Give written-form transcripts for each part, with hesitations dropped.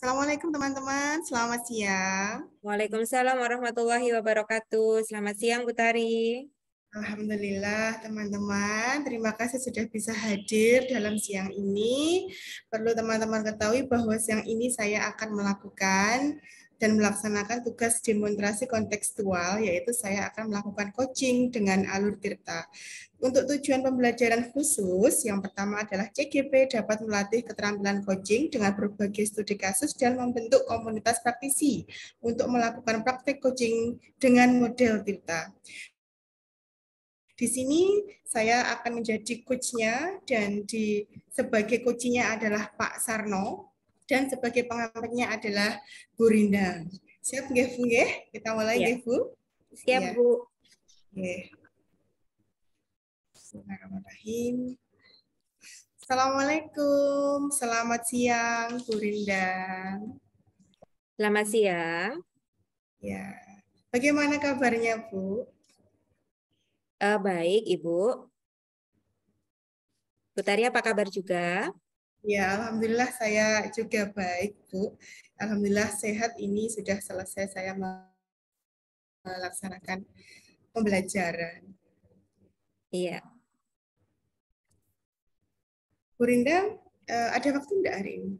Assalamualaikum teman-teman, selamat siang. Waalaikumsalam warahmatullahi wabarakatuh. Selamat siang, Bu Tari. Alhamdulillah teman-teman, terima kasih sudah bisa hadir dalam siang ini. Perlu teman-teman ketahui bahwa siang ini saya akan melakukan dan melaksanakan tugas demonstrasi kontekstual, yaitu saya akan melakukan coaching dengan Alur Tirta. Untuk tujuan pembelajaran khusus, yang pertama adalah CGP dapat melatih keterampilan coaching dengan berbagai studi kasus dan membentuk komunitas praktisi untuk melakukan praktek coaching dengan model Tirta. Di sini saya akan menjadi coach-nya dan sebagai coach-nya adalah Pak Sarno dan sebagai pengamatnya adalah Bu Rinda. Siap nggih Bu nggih? Kita mulai Ya, nggih Bu? siap, Ya. Bu. Nggih. Bismillahirrahmanirrahim. Assalamualaikum, selamat siang Bu Rinda. Selamat siang. Ya, bagaimana kabarnya Bu? Baik, Ibu. Bu Tari, apa kabar juga? Ya, alhamdulillah saya juga baik Bu. Alhamdulillah sehat, ini sudah selesai saya melaksanakan pembelajaran. Iya. Bu Rinda, ada waktu enggak hari ini?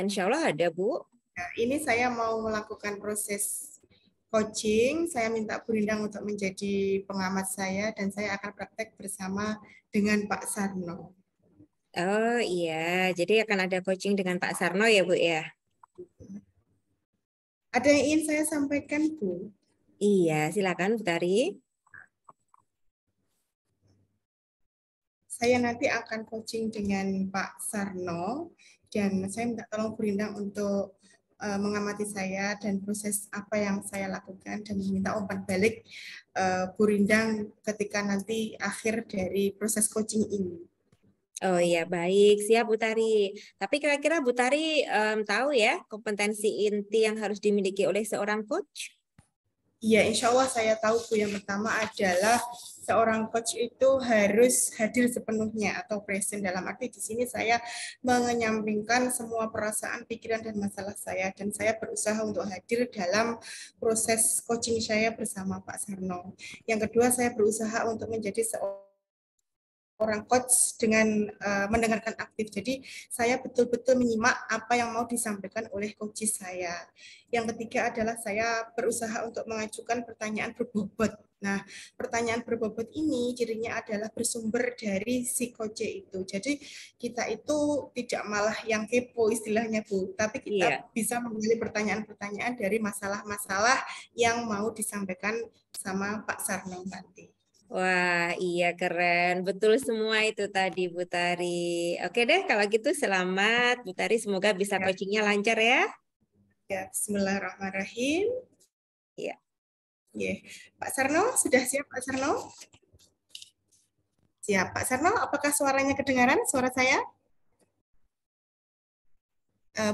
Insya Allah ada, Bu. Nah, ini saya mau melakukan proses coaching. Saya minta Bu Rindang untuk menjadi pengamat saya dan saya akan praktek bersama dengan Pak Sarno. Oh iya, jadi akan ada coaching dengan Pak Sarno ya, Bu ya? Ada yang ingin saya sampaikan, Bu? Iya, silakan, Bu Tari. Saya nanti akan coaching dengan Pak Sarno dan saya minta tolong Bu Rindang untuk mengamati saya dan proses apa yang saya lakukan dan meminta umpan balik Bu Rindang ketika nanti akhir dari proses coaching ini. Oh iya, baik. Siap, Bu Tari. Tapi kira-kira Bu Tari tahu ya kompetensi inti yang harus dimiliki oleh seorang coach? Iya, insya Allah saya tahu Bu. Yang pertama adalah seorang coach itu harus hadir sepenuhnya atau present. Dalam arti di sini saya menyampingkan semua perasaan, pikiran, dan masalah saya. Dan saya berusaha untuk hadir dalam proses coaching saya bersama Pak Sarno. Yang kedua, saya berusaha untuk menjadi seorang coach dengan mendengarkan aktif. Jadi saya betul-betul menyimak apa yang mau disampaikan oleh coach saya. Yang ketiga adalah saya berusaha untuk mengajukan pertanyaan berbobot. Nah, pertanyaan berbobot ini cirinya adalah bersumber dari si coach itu. Jadi kita itu tidak malah yang kepo istilahnya Bu, tapi kita bisa mengambil pertanyaan-pertanyaan dari masalah-masalah yang mau disampaikan sama Pak Sarno nanti. Wah, iya keren. Betul semua itu tadi, Bu Tari. Oke deh, kalau gitu selamat, Bu Tari. Semoga bisa Ya, coachingnya lancar ya. ya, Bismillahirrahmanirrahim. Iya. Ya. Pak Sarno, sudah siap Pak Sarno? Siap. Pak Sarno, apakah suaranya kedengaran, suara saya?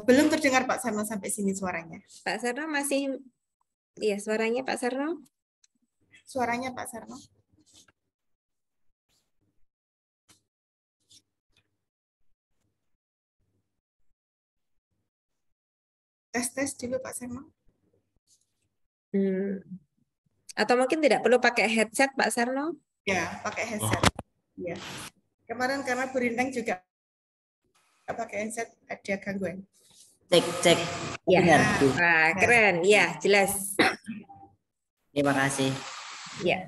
Belum terdengar Pak Sarno sampai sini suaranya. Pak Sarno masih, iya suaranya Pak Sarno. Suaranya Pak Sarno. Tes-tes dulu Pak Sarno. Atau mungkin tidak perlu pakai headset Pak Sarno? Ya, pakai headset. Ya. Kemarin karena Bu Rindang juga pakai headset ada gangguan. Cek. Ya. Dengar. Wah, keren. Ya, jelas. Terima kasih. Ya.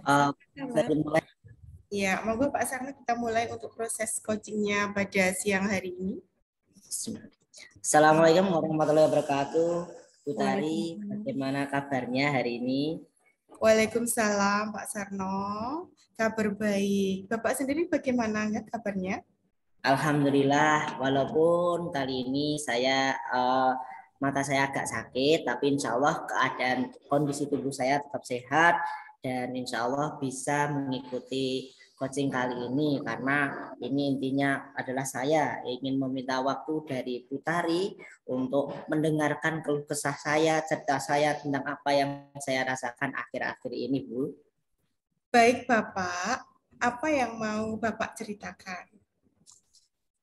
Ya, monggo Pak Sarno kita mulai untuk proses coachingnya pada siang hari ini. Assalamualaikum warahmatullahi wabarakatuh. Bu Tari, bagaimana kabarnya hari ini? Waalaikumsalam Pak Sarno, kabar baik. Bapak sendiri bagaimana kabarnya? Alhamdulillah, walaupun kali ini mata saya agak sakit, tapi insya Allah keadaan kondisi tubuh saya tetap sehat dan insya Allah bisa mengikuti coaching kali ini karena ini intinya adalah saya ingin meminta waktu dari Bu Tari untuk mendengarkan keluh kesah saya, cerita saya tentang apa yang saya rasakan akhir-akhir ini, Bu. Baik Bapak, apa yang mau Bapak ceritakan?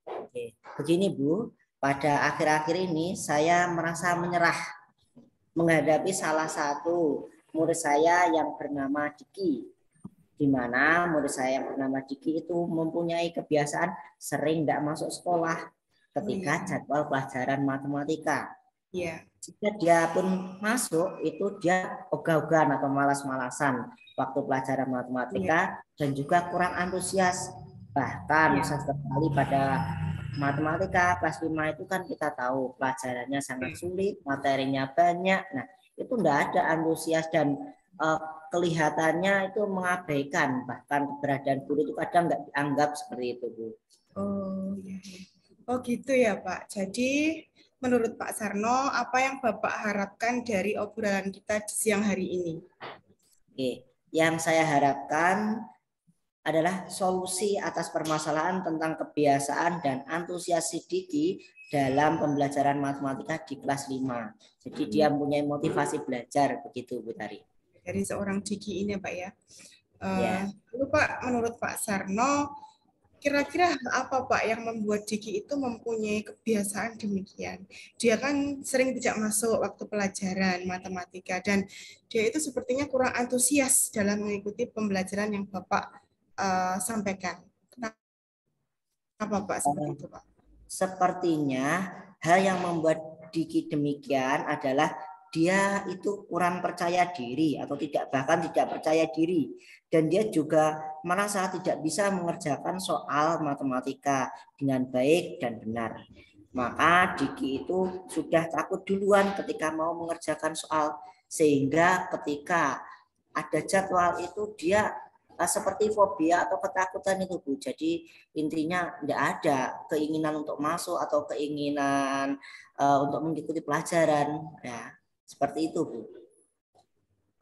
Oke, begini Bu, pada akhir-akhir ini saya merasa menyerah menghadapi salah satu murid saya yang bernama Diki, di mana murid saya yang bernama Diki itu mempunyai kebiasaan sering tidak masuk sekolah ketika jadwal pelajaran matematika. Iya. Jika dia pun masuk, itu dia ogah-ogahan atau malas-malasan waktu pelajaran matematika dan juga kurang antusias. Bahkan sesekali pada matematika kelas 5 itu kan kita tahu pelajarannya sangat sulit, materinya banyak. Nah, itu enggak ada antusias dan kelihatannya itu mengabaikan, bahkan keberadaan guru itu kadang enggak dianggap seperti itu, Bu. Oh, iya. Oh gitu ya Pak. Jadi menurut Pak Sarno, apa yang Bapak harapkan dari obrolan kita di siang hari ini? Oke, yang saya harapkan adalah solusi atas permasalahan tentang kebiasaan dan antusias si Diki dalam pembelajaran matematika di kelas 5. Jadi dia mempunyai motivasi belajar, begitu Bu Tari. Dari seorang Diki ini Pak ya. Ya. Lalu Pak, menurut Pak Sarno, kira-kira apa Pak yang membuat Diki itu mempunyai kebiasaan demikian? Dia kan sering tidak masuk waktu pelajaran matematika dan dia itu sepertinya kurang antusias dalam mengikuti pembelajaran yang Bapak sampaikan. Kenapa Pak seperti itu Pak? Sepertinya hal yang membuat Diki demikian adalah dia itu kurang percaya diri atau bahkan tidak percaya diri, dan dia juga merasa tidak bisa mengerjakan soal matematika dengan baik dan benar. Maka Diki itu sudah takut duluan ketika mau mengerjakan soal, sehingga ketika ada jadwal itu dia seperti fobia atau ketakutan itu Bu. Jadi intinya tidak ada keinginan untuk masuk atau keinginan untuk mengikuti pelajaran. Ya, seperti itu Bu.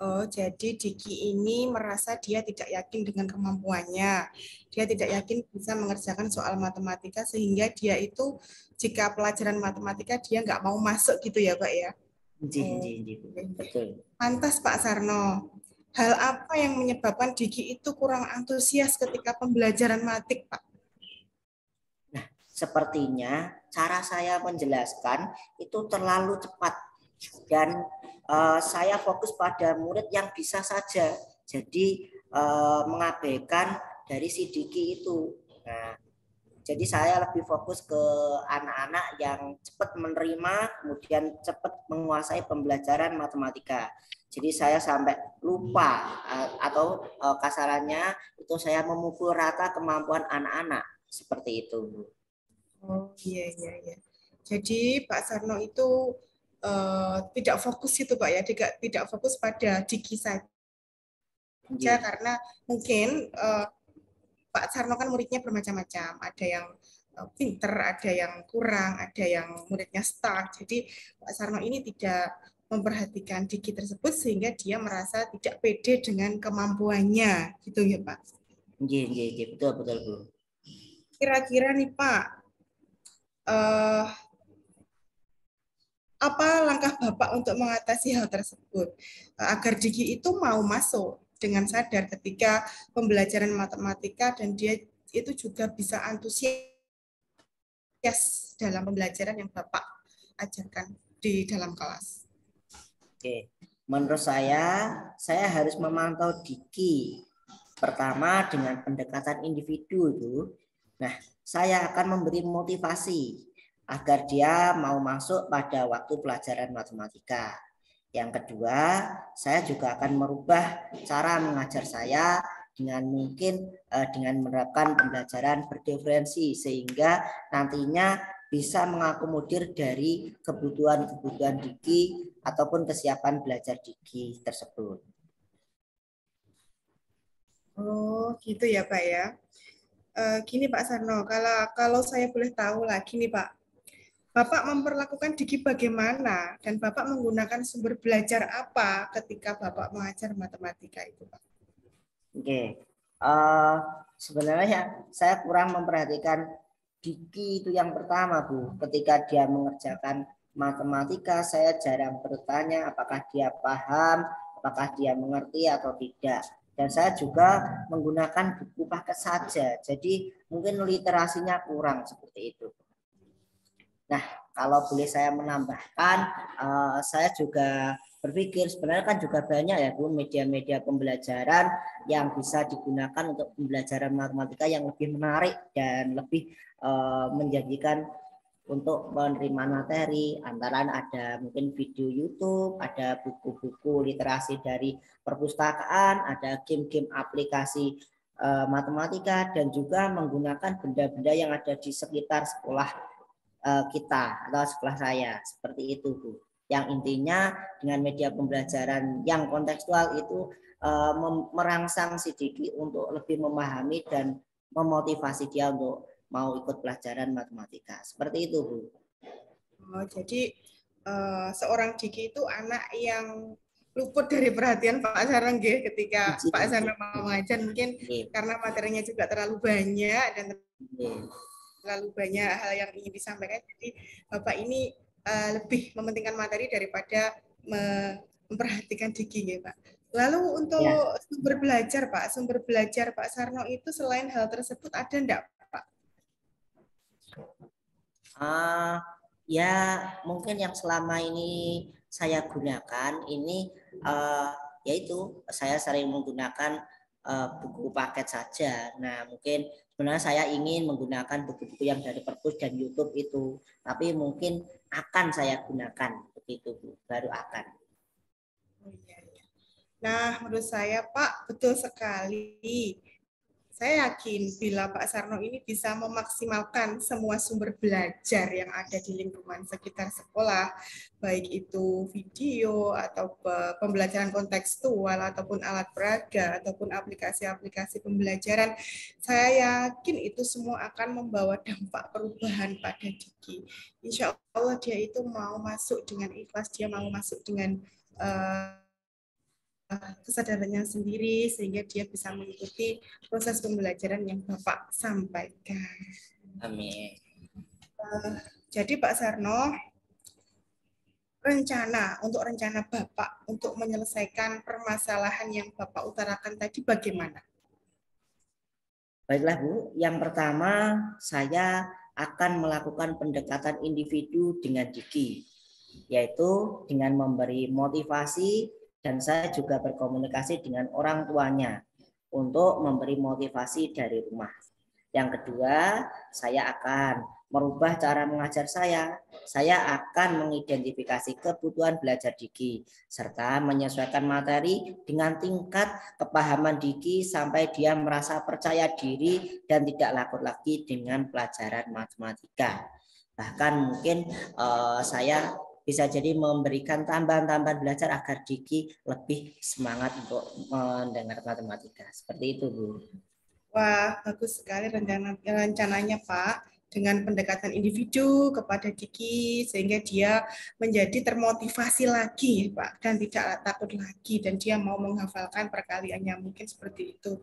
Oh, jadi Diki ini merasa dia tidak yakin dengan kemampuannya. Dia tidak yakin bisa mengerjakan soal matematika sehingga dia itu jika pelajaran matematika dia nggak mau masuk gitu ya Pak ya? Betul. Pantas Pak Sarno. Hal apa yang menyebabkan Diki itu kurang antusias ketika pembelajaran matik, Pak? Nah, sepertinya cara saya menjelaskan itu terlalu cepat dan saya fokus pada murid yang bisa saja. Jadi mengabaikan dari si Diki itu. Nah, jadi saya lebih fokus ke anak-anak yang cepat menerima, kemudian cepat menguasai pembelajaran matematika. Jadi saya sampai lupa atau kasarannya itu saya memukul rata kemampuan anak-anak seperti itu. Oh iya iya iya. Jadi Pak Sarno itu tidak fokus itu Pak ya, tidak fokus pada Diki saja karena mungkin Pak Sarno kan muridnya bermacam-macam, ada yang pinter, ada yang kurang, ada yang muridnya stuck. Jadi Pak Sarno ini tidak memperhatikan Diki tersebut sehingga dia merasa tidak pede dengan kemampuannya, gitu ya Pak. Iya, betul Bu. Kira-kira nih Pak, apa langkah Bapak untuk mengatasi hal tersebut agar Diki itu mau masuk dengan sadar ketika pembelajaran matematika dan dia itu juga bisa antusias dalam pembelajaran yang Bapak ajarkan di dalam kelas. Oke, menurut saya harus memantau Diki. Pertama dengan pendekatan individu itu. Nah, saya akan memberi motivasi agar dia mau masuk pada waktu pelajaran matematika. Yang kedua, saya juga akan merubah cara mengajar saya dengan mungkin dengan menerapkan pembelajaran berdiferensi sehingga nantinya bisa mengakomodir dari kebutuhan-kebutuhan Diki ataupun kesiapan belajar Diki tersebut. Oh, gitu ya Pak ya. Gini Pak Sarno, kalau saya boleh tahu lagi nih Pak, Bapak memperlakukan Diki bagaimana dan Bapak menggunakan sumber belajar apa ketika Bapak mengajar matematika itu Pak? Oke, sebenarnya saya kurang memperhatikan Diki itu yang pertama Bu. Ketika dia mengerjakan matematika, saya jarang bertanya apakah dia paham, apakah dia mengerti atau tidak. Dan saya juga menggunakan buku paket saja. Jadi mungkin literasinya kurang seperti itu. Nah, kalau boleh saya menambahkan, saya juga berpikir sebenarnya kan juga banyak ya Bu media-media pembelajaran yang bisa digunakan untuk pembelajaran matematika yang lebih menarik dan lebih menjanjikan untuk menerima materi. Antara ada mungkin video YouTube, ada buku-buku literasi dari perpustakaan, ada game-game aplikasi matematika, dan juga menggunakan benda-benda yang ada di sekitar sekolah kita atau sekolah saya. Seperti itu Bu. Yang intinya dengan media pembelajaran yang kontekstual itu merangsang si Diki untuk lebih memahami dan memotivasi dia untuk mau ikut pelajaran matematika. Seperti itu Bu. Oh, jadi seorang Diki itu anak yang luput dari perhatian Pak Sarno ketika Pak Sarno mau mengajar, mungkin karena materinya juga terlalu banyak dan terlalu banyak hal yang ingin disampaikan. Jadi Bapak ini lebih mementingkan materi daripada memperhatikan Diki ya Pak. Lalu untuk sumber belajar Pak Sarno itu selain hal tersebut ada enggak Pak? Ya mungkin yang selama ini saya gunakan ini yaitu saya sering menggunakan buku paket saja. Nah mungkin sebenarnya saya ingin menggunakan buku-buku yang dari perpus dan YouTube itu, tapi mungkin akan saya gunakan begitu Bu, baru akan. Nah menurut saya Pak betul sekali. Saya yakin bila Pak Sarno ini bisa memaksimalkan semua sumber belajar yang ada di lingkungan sekitar sekolah, baik itu video atau pembelajaran kontekstual ataupun alat peraga ataupun aplikasi-aplikasi pembelajaran, saya yakin itu semua akan membawa dampak perubahan pada Diki. Insya Allah dia itu mau masuk dengan ikhlas, dia mau masuk dengan kesadarannya sendiri sehingga dia bisa mengikuti proses pembelajaran yang Bapak sampaikan. Amin. Jadi Pak Sarno, rencana Bapak untuk menyelesaikan permasalahan yang Bapak utarakan tadi bagaimana? Baiklah Bu, yang pertama saya akan melakukan pendekatan individu dengan Diki, yaitu dengan memberi motivasi, dan saya juga berkomunikasi dengan orang tuanya untuk memberi motivasi dari rumah. Yang kedua, saya akan merubah cara mengajar saya. Saya akan mengidentifikasi kebutuhan belajar Diki serta menyesuaikan materi dengan tingkat kepahaman Diki sampai dia merasa percaya diri dan tidak takut lagi dengan pelajaran matematika. Bahkan mungkin saya bisa jadi memberikan tambahan-tambahan belajar agar Diki lebih semangat untuk mendengar matematika. Seperti itu Bu. Wah, bagus sekali rencananya Pak. Dengan pendekatan individu kepada Diki sehingga dia menjadi termotivasi lagi Pak dan tidak takut lagi dan dia mau menghafalkan perkaliannya, mungkin seperti itu.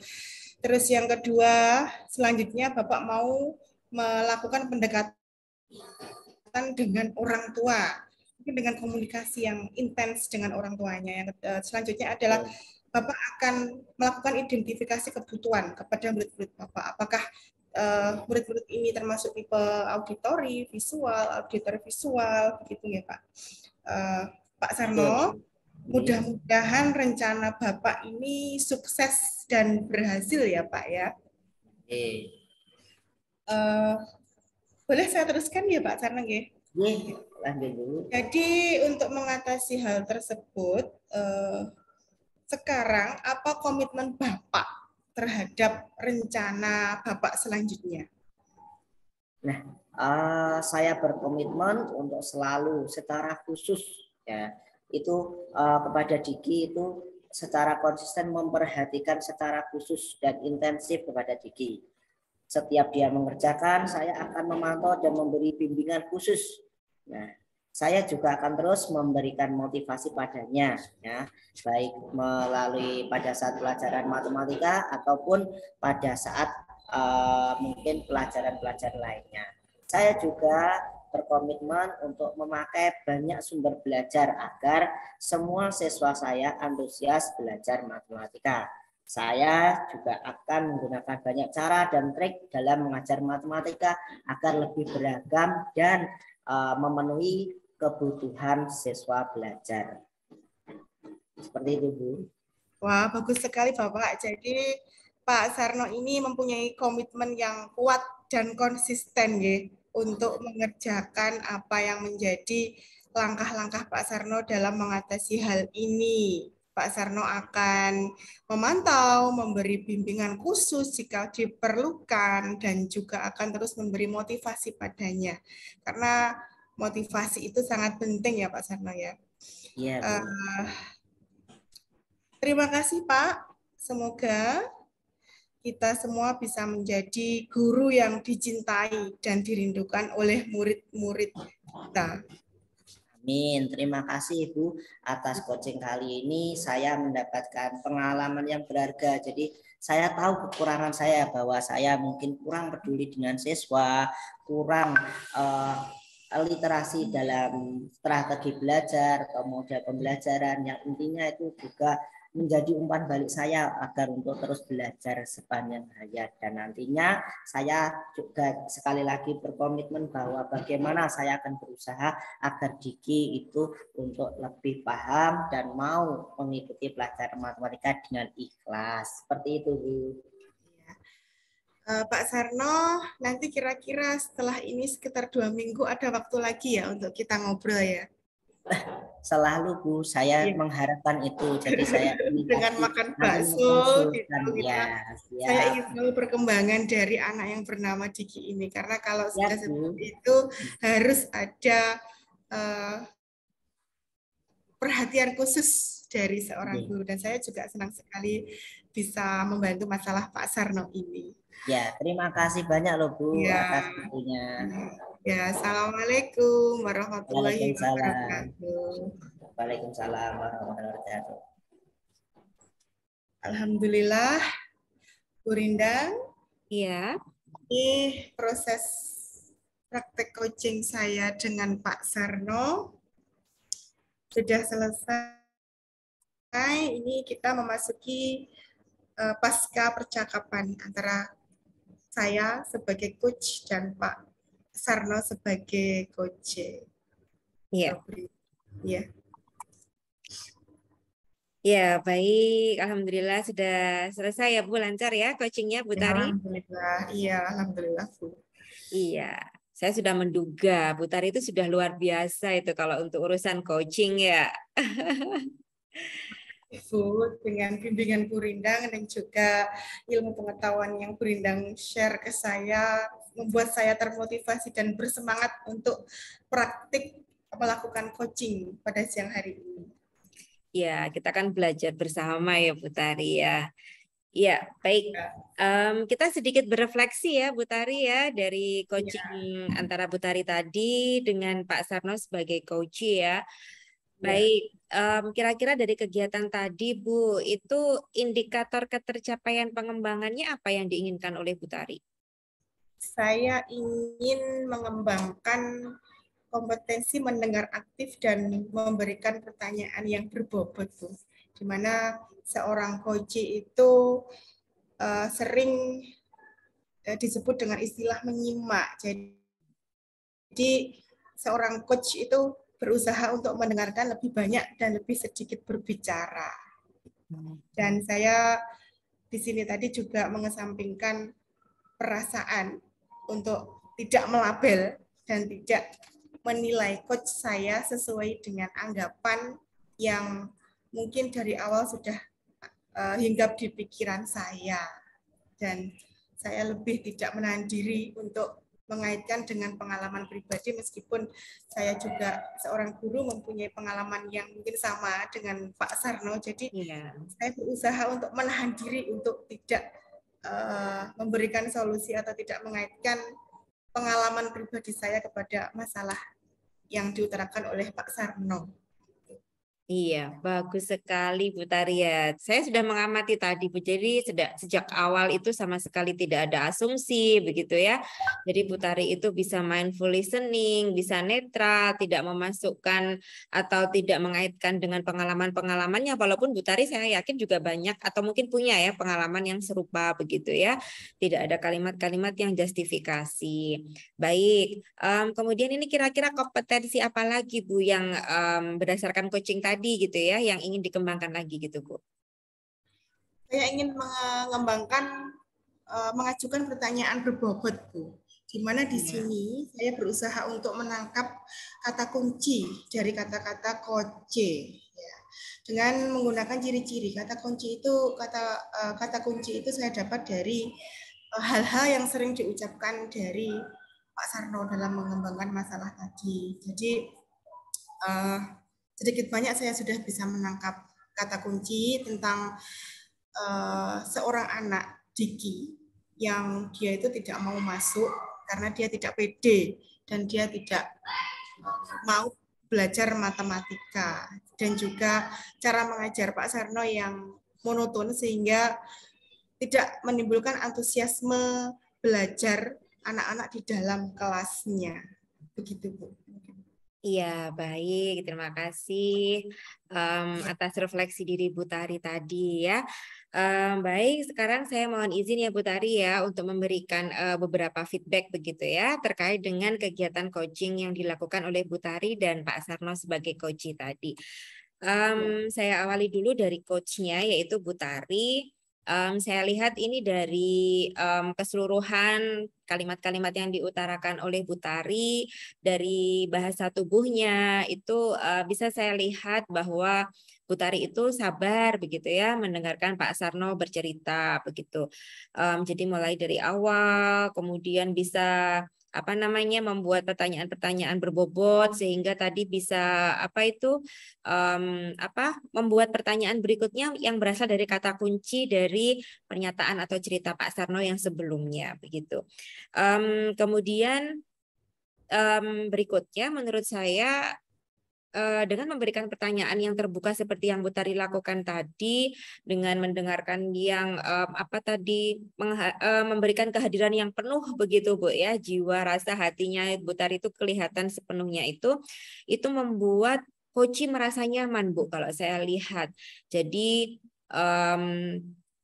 Terus yang kedua, selanjutnya Bapak mau melakukan pendekatan dengan orang tua, mungkin dengan komunikasi yang intens dengan orang tuanya. Yang selanjutnya adalah Bapak akan melakukan identifikasi kebutuhan kepada murid-murid Bapak. Apakah murid-murid ini termasuk tipe auditori visual, begitu ya Pak. Pak Sarno, mudah-mudahan rencana Bapak ini sukses dan berhasil ya Pak ya. Boleh saya teruskan ya Pak Sarno ya? Lanjut dulu. Jadi untuk mengatasi hal tersebut, sekarang apa komitmen Bapak terhadap rencana Bapak selanjutnya? Nah, saya berkomitmen untuk selalu secara khusus ya itu kepada Diki itu secara konsisten memperhatikan secara khusus dan intensif kepada Diki. Setiap dia mengerjakan, saya akan memantau dan memberi bimbingan khusus. Nah, saya juga akan terus memberikan motivasi padanya, ya, baik melalui pada saat pelajaran matematika ataupun pada saat mungkin pelajaran-pelajaran lainnya. Saya juga berkomitmen untuk memakai banyak sumber belajar agar semua siswa saya antusias belajar matematika. Saya juga akan menggunakan banyak cara dan trik dalam mengajar matematika agar lebih beragam dan memenuhi kebutuhan siswa belajar. Seperti itu, Bu. Wah, bagus sekali Bapak. Jadi Pak Sarno ini mempunyai komitmen yang kuat dan konsisten ya, untuk mengerjakan apa yang menjadi langkah-langkah Pak Sarno dalam mengatasi hal ini. Pak Sarno akan memantau, memberi bimbingan khusus jika diperlukan, dan juga akan terus memberi motivasi padanya. Karena motivasi itu sangat penting ya Pak Sarno ya. Iya, Bu. Terima kasih Pak. Semoga kita semua bisa menjadi guru yang dicintai dan dirindukan oleh murid-murid kita. Amin. Terima kasih Ibu atas coaching kali ini. Saya mendapatkan pengalaman yang berharga. Jadi saya tahu kekurangan saya, bahwa saya mungkin kurang peduli dengan siswa, kurang literasi dalam strategi belajar, kemudian pembelajaran, yang intinya itu juga menjadi umpan balik saya agar untuk terus belajar sepanjang hayat. Dan nantinya saya juga sekali lagi berkomitmen bahwa bagaimana saya akan berusaha agar Diki itu untuk lebih paham dan mau mengikuti pelajaran matematika dengan ikhlas. Seperti itu, Bu. Pak Sarno, nanti kira-kira setelah ini sekitar 2 minggu ada waktu lagi ya untuk kita ngobrol ya? Selalu Bu, saya mengharapkan itu. Jadi saya dengan makan bakso gitu. Ya, saya ingin tahu perkembangan dari anak yang bernama Diki ini, karena kalau sudah seperti itu harus ada perhatian khusus dari seorang guru, dan saya juga senang sekali bisa membantu masalah Pak Sarno ini. Ya, terima kasih banyak loh Bu atas waktunya. Ya, assalamualaikum warahmatullahi wabarakatuh. Waalaikumsalam warahmatullahi wabarakatuh. Alhamdulillah, Bu Rindang. Iya. Ini proses praktek coaching saya dengan Pak Sarno sudah selesai. Ini kita memasuki pasca percakapan antara saya sebagai coach dan Pak Sarno sebagai coach. Iya. Iya. Ya, baik. Alhamdulillah sudah selesai ya Bu, lancar ya coachingnya Bu Tari? Alhamdulillah, iya, alhamdulillah Bu. Iya, saya sudah menduga Bu Tari itu sudah luar biasa itu kalau untuk urusan coaching ya. Bu, dengan bimbingan Bu Rindang dan juga ilmu pengetahuan yang Bu Rindang share ke saya, membuat saya termotivasi dan bersemangat untuk praktik melakukan coaching pada siang hari ini. Ya, kita akan belajar bersama ya Bu Tari ya. Ya, baik. Kita sedikit berefleksi ya Bu Tari ya dari coaching antara Bu Tari tadi dengan Pak Sarno sebagai coach ya. Baik, kira-kira dari kegiatan tadi Bu, itu indikator ketercapaian pengembangannya apa yang diinginkan oleh Bu Tari? Saya ingin mengembangkan kompetensi mendengar aktif dan memberikan pertanyaan yang berbobot, Bu. Di mana seorang coach itu sering disebut dengan istilah menyimak. Jadi seorang coach itu berusaha untuk mendengarkan lebih banyak dan lebih sedikit berbicara. Dan saya di sini tadi juga mengesampingkan perasaan untuk tidak melabel dan tidak menilai coach saya sesuai dengan anggapan yang mungkin dari awal sudah hinggap di pikiran saya. Dan saya lebih tidak menahan diri untuk mengaitkan dengan pengalaman pribadi, meskipun saya juga seorang guru mempunyai pengalaman yang mungkin sama dengan Pak Sarno. Jadi saya berusaha untuk menahan diri untuk tidak memberikan solusi atau tidak mengaitkan pengalaman pribadi saya kepada masalah yang diutarakan oleh Pak Sarno. Iya, bagus sekali Bu Tari. Saya sudah mengamati tadi Bu. Jadi sejak awal itu sama sekali tidak ada asumsi begitu ya. Jadi Bu Tari itu bisa mindful listening, bisa netral, tidak memasukkan atau tidak mengaitkan dengan pengalaman-pengalamannya. Walaupun Bu Tari saya yakin juga banyak atau mungkin punya ya pengalaman yang serupa begitu ya. Tidak ada kalimat-kalimat yang justifikasi. Baik, kemudian ini kira-kira kompetensi apa lagi Bu yang berdasarkan coaching tadi gitu ya, yang ingin dikembangkan lagi gitu Bu? Saya ingin mengembangkan, mengajukan pertanyaan berbobot, Bu. Di mana di sini saya berusaha untuk menangkap kata kunci dari kata-kata koce. Ya. Dengan menggunakan ciri-ciri kata kunci itu, kata kunci itu saya dapat dari hal-hal yang sering diucapkan dari Pak Sarno dalam mengembangkan masalah tadi. Jadi sedikit banyak saya sudah bisa menangkap kata kunci tentang seorang anak Diki yang dia itu tidak mau masuk karena dia tidak pede dan dia tidak mau belajar matematika, dan juga cara mengajar Pak Sarno yang monoton sehingga tidak menimbulkan antusiasme belajar anak-anak di dalam kelasnya. Begitu, Bu. Iya, baik. Terima kasih atas refleksi diri Bu Tari tadi ya. Baik, sekarang saya mohon izin ya Bu Tari ya untuk memberikan beberapa feedback begitu ya terkait dengan kegiatan coaching yang dilakukan oleh Bu Tari dan Pak Sarno sebagai coach tadi. Saya awali dulu dari coachnya yaitu Bu Tari. Saya lihat ini dari keseluruhan kalimat-kalimat yang diutarakan oleh Bu Tari, dari bahasa tubuhnya itu bisa saya lihat bahwa Bu Tari itu sabar begitu ya mendengarkan Pak Sarno bercerita begitu. Jadi mulai dari awal, kemudian bisa membuat pertanyaan-pertanyaan berbobot sehingga tadi bisa membuat pertanyaan berikutnya yang berasal dari kata kunci dari pernyataan atau cerita Pak Sarno yang sebelumnya begitu. Kemudian berikutnya menurut saya dengan memberikan pertanyaan yang terbuka seperti yang Bu Tari lakukan tadi, dengan mendengarkan yang memberikan kehadiran yang penuh begitu Bu ya, jiwa rasa hatinya Bu Tari itu kelihatan sepenuhnya itu membuat Koci merasa nyaman Bu kalau saya lihat. Jadi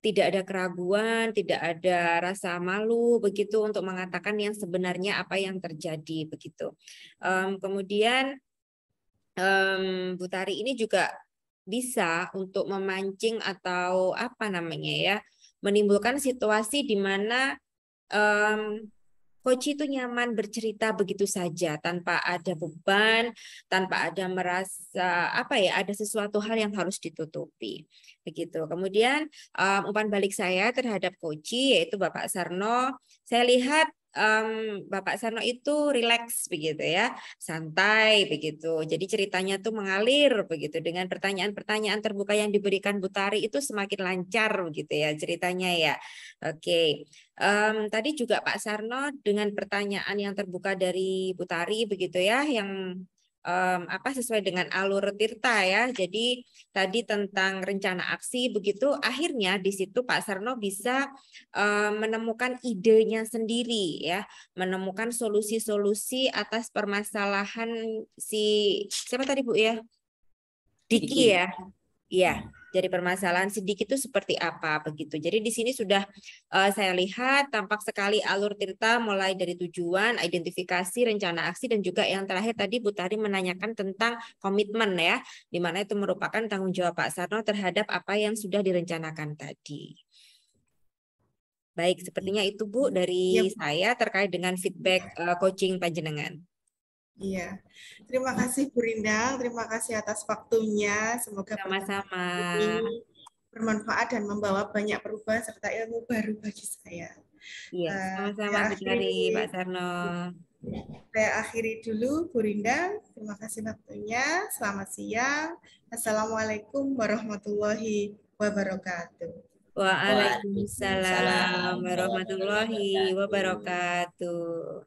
tidak ada keraguan, tidak ada rasa malu begitu untuk mengatakan yang sebenarnya apa yang terjadi begitu. Kemudian Bu Tari ini juga bisa untuk memancing atau menimbulkan situasi di mana coach itu nyaman bercerita begitu saja tanpa ada beban, tanpa ada merasa ada sesuatu hal yang harus ditutupi. Begitu. Kemudian umpan balik saya terhadap coach yaitu Bapak Sarno, saya lihat Bapak Sarno itu rileks begitu ya, santai begitu. Jadi ceritanya tuh mengalir begitu dengan pertanyaan-pertanyaan terbuka yang diberikan Bu Tari itu semakin lancar begitu ya ceritanya ya. Oke. Tadi juga Pak Sarno dengan pertanyaan yang terbuka dari Bu Tari begitu ya, yang sesuai dengan alur Tirta ya. Jadi tadi tentang rencana aksi begitu, akhirnya di situ Pak Sarno bisa menemukan idenya sendiri ya, menemukan solusi-solusi atas permasalahan siapa tadi Bu ya? Diki ya. Iya, dari permasalahan sidik itu seperti apa begitu. Jadi di sini sudah saya lihat tampak sekali alur Tirta mulai dari tujuan, identifikasi, rencana aksi, dan juga yang terakhir tadi Bu Tari menanyakan tentang komitmen ya, di mana itu merupakan tanggung jawab Pak Sarno terhadap apa yang sudah direncanakan tadi. Baik, sepertinya itu Bu dari saya terkait dengan feedback coaching panjenengan. Iya, terima kasih Bu Rindang, terima kasih atas waktunya. Semoga sama-sama ini bermanfaat dan membawa banyak perubahan serta ilmu baru bagi saya. Iya, sama-sama Bu Tari, Pak Sarno. Saya akhiri dulu Bu Rindang, terima kasih waktunya. Selamat siang. Assalamualaikum warahmatullahi wabarakatuh. Waalaikumsalam warahmatullahi wabarakatuh.